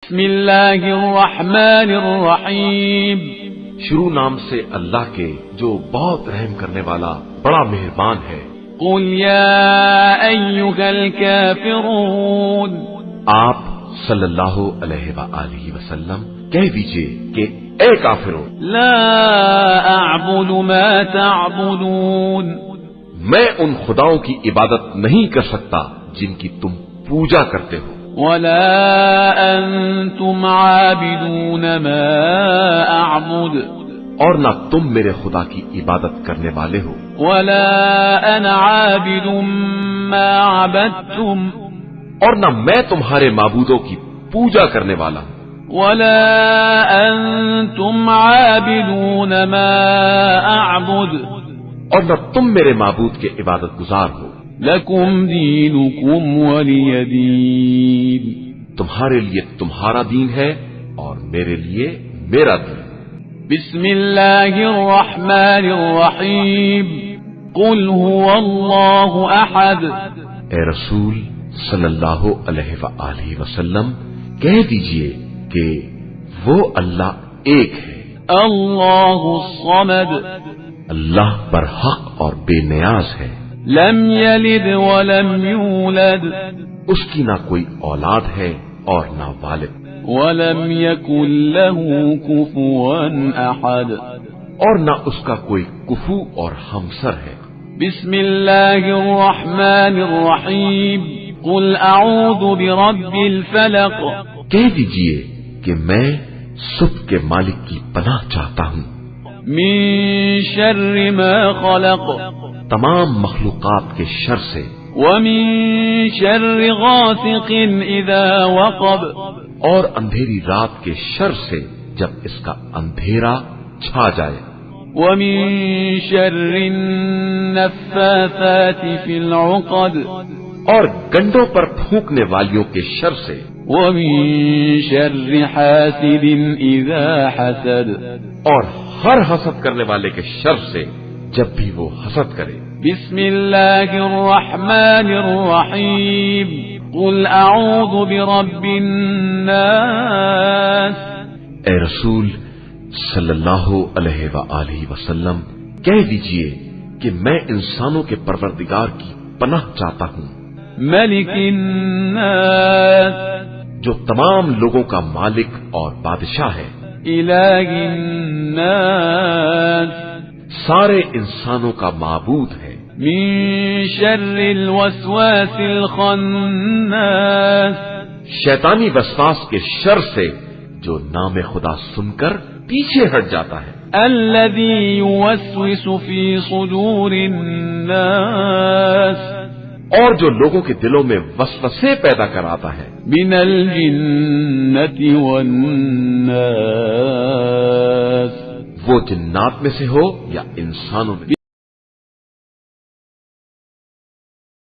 بسم اللہ الرحمن الرحیم، شروع نام سے اللہ کے جو بہت رحم کرنے والا بڑا مہربان ہے۔ قل یا ایھا الکافرون، آپ صلی اللہ علیہ وآلہ وسلم کہہ دیجئے کہ اے کافروں، لا اعبد ما تعبدون، میں ان خداؤں کی عبادت نہیں کر سکتا جن کی تم پوجا کرتے ہو، ولا انتم عابدون ما اعبد، اور نہ تم میرے خدا کی عبادت کرنے والے ہو، ولا انا عابد ما عبدتم، اور نہ میں تمہارے معبودوں کی پوجا کرنے والا ہوں، ولا انتم عابدون ما اعبد، اور نہ تم میرے معبود کے عبادت گزار ہو، لکم دینکم ولی دین، تمہارے لیے تمہارا دین ہے اور میرے لیے میرا دین۔ بسم اللہ الرحمن الرحیم، قل هو اللہ احد، اے رسول صلی اللہ علیہ وآلہ وسلم کہہ دیجئے کہ وہ اللہ ایک ہے، اللہ الصمد، اللہ برحق اور بے نیاز ہے، لم یلد ولم یولد، اس کی نہ کوئی اولاد ہے اور نہ والد، ولم یکن له کفوا احد، اور نہ اس کا کوئی کفو اور ہمسر ہے۔ بسم اللہ الرحمن الرحیم، قل اعوذ برب الفلق، کہہ دیجئے کہ میں صبح کے مالک کی پناہ چاہتا ہوں، من شر ما خلق، تمام مخلوقات کے شر سے، ومن شر غاسق اذا وقب، اور اندھیری رات کے شر سے جب اس کا اندھیرا چھا جائے، ومن شر النفاثات في العقد، اور گنڈوں پر پھونکنے والیوں کے شر سے، ومن شر حاسد اذا حسد، اور ہر حسد کرنے والے کے شر سے جب بھی وہ حسد کرے۔ بسم اللہ الرحمن الرحیم، قل اعوذ برب الناس، اے رسول صلی اللہ علیہ وآلہ وسلم کہہ دیجئے کہ میں انسانوں کے پروردگار کی پناہ چاہتا ہوں، ملک الناس، جو تمام لوگوں کا مالک اور بادشاہ ہے، الہ الناس، سارے انسانوں کا معبود ہے، من شر الوسواس الخناس، شیطانی وسواس کے شر سے جو نام خدا سن کر پیچھے ہٹ جاتا ہے، الذي يوسوس في صدور الناس، اور جو لوگوں کے دلوں میں وسوسے پیدا کراتا ہے، من الجنة والناس، وہ جنات میں سے ہو یا انسانوں میں۔